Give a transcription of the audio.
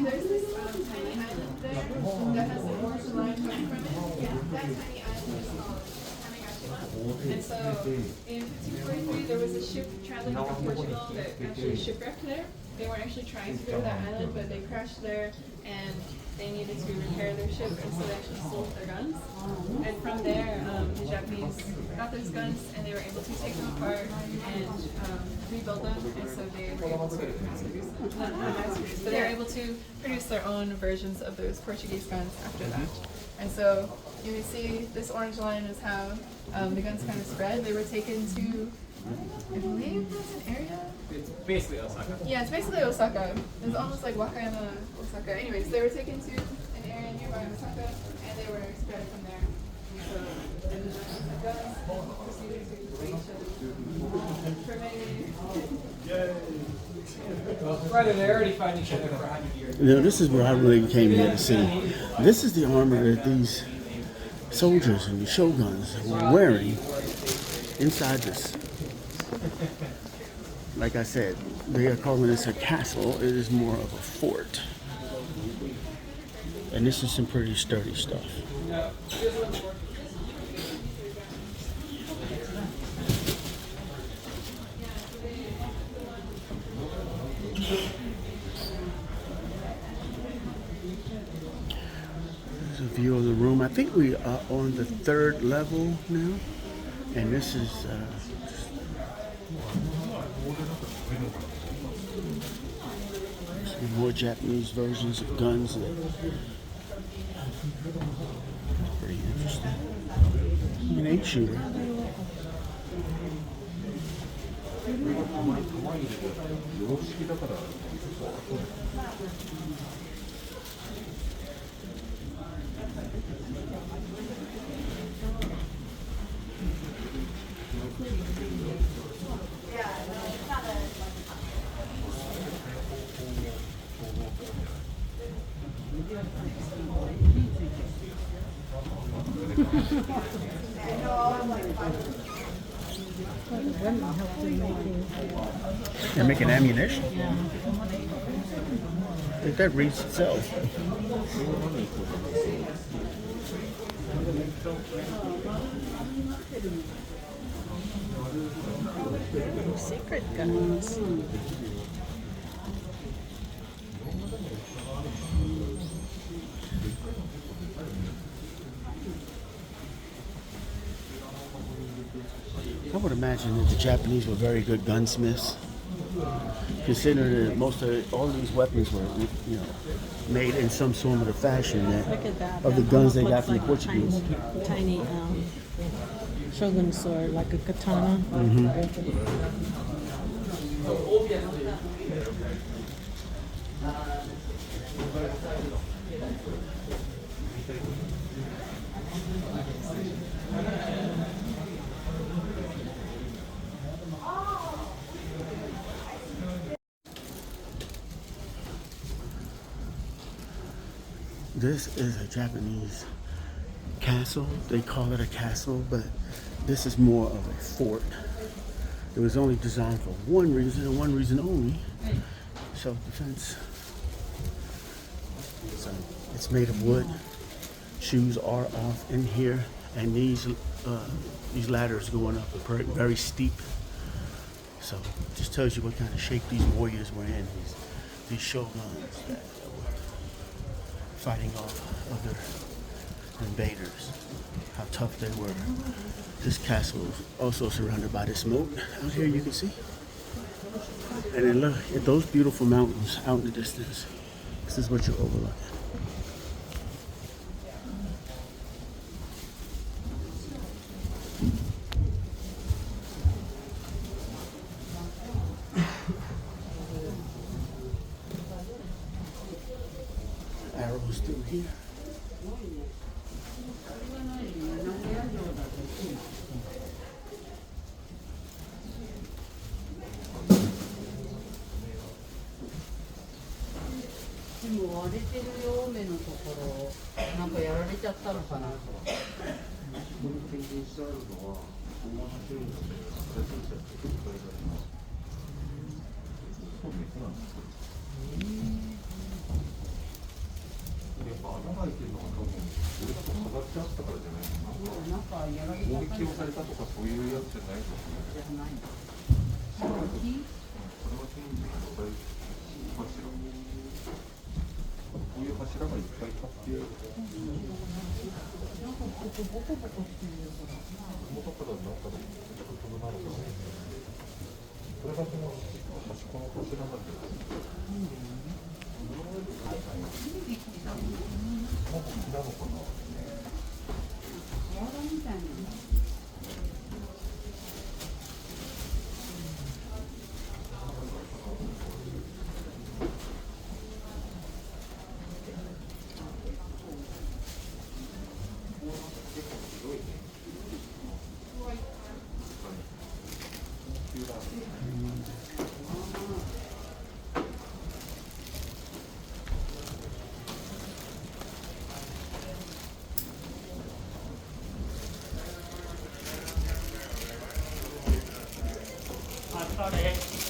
there's this tiny island there that has an orange line coming from it. Yeah, that tiny island is called Tanegashima. And so in 1543, there was a ship traveling from Portugal that actually shipwrecked there. They weren't actually trying to go to that island, but they crashed there and they needed to repair their ship, and so they actually sold their guns. And from there, the Japanese got those guns and they were able to take them apart and rebuild them, and so they were able to mass produce them. Not mass produce, but they were able to produce their own versions of those Portuguese guns after that. And so you can see this orange line is how the guns kind of spread. They were taken to, I believe that's an area? It's basically Osaka. Yeah, it's basically Osaka. It's almost like Wakayama, Osaka. Anyways, they were taken to an area nearby Osaka, and they were spread from there. So, and the guns proceeded to reach for many years. Brother, they already find each other for 100 years. You know, this is where I really came here to see. This is the armor that these soldiers and the shoguns were wearing inside this. Like I said, they are calling this a castle. It is more of a fort. And this is some pretty sturdy stuff. There's a view of the room. I think we are on the 3rd level now. And this is more Japanese versions of guns. That's pretty interesting. An 8-shooter. They're making ammunition. I think that reads itself. Secret guns. I would imagine that the Japanese were very good gunsmiths, considering that most of all of these weapons were, you know, made in some sort of fashion Look at that. of the That guns they almost got from the looks like a Portuguese. Tiny shogun sword, like a katana. This is a Japanese castle. They call it a castle, but this is more of a fort. It was only designed for one reason and one reason only: self-defense. So it's made of wood. Shoes are off in here, and these ladders going up are very steep. So it just tells you what kind of shape these warriors were in. These shoguns that were fighting off other invaders. How tough they were. This castle is also surrounded by this moat. Out here you can see. And then look at those beautiful mountains out in the distance. This is what you're overlooking. Arrows through here. ちゃあったからじゃないのかな。攻撃をされたとかそういうやつじゃないのかな。これは金属の大柱。こういう柱がいっぱい立っている。元からなんかのことなのかな。これがその端っこの柱なんだけど。なのかな。I thought I had